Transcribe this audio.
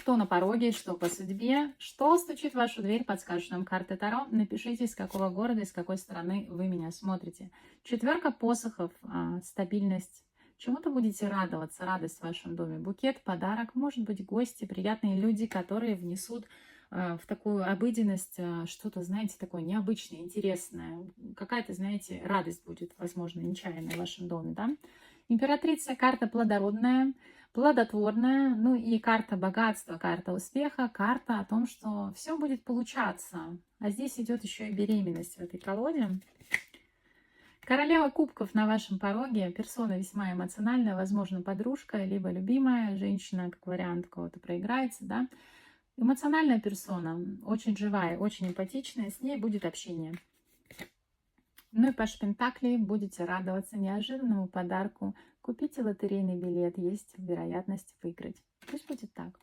что на пороге, что по судьбе, что стучит в вашу дверь, подскажут нам карты Таро. Напишите, из какого города, из какой страны вы меня смотрите. Четверка посохов, стабильность. Чему-то будете радоваться, радость в вашем доме. Букет, подарок, может быть, гости, приятные люди, которые внесут в такую обыденность что-то, знаете, такое необычное, интересное. Какая-то, знаете, радость будет, возможно, нечаянная в вашем доме, да? Императрица, карта плодородная, плодотворная, ну и карта богатства, карта успеха, карта о том, что все будет получаться. А здесь идет еще и беременность в этой колоде. Королева кубков на вашем пороге, персона весьма эмоциональная, возможно, подружка, либо любимая, женщина, как вариант, кого-то проиграется, да. Эмоциональная персона, очень живая, очень эмпатичная, с ней будет общение. Ну и паш пентаклей, будете радоваться неожиданному подарку. Купите лотерейный билет, есть вероятность выиграть. Пусть будет так.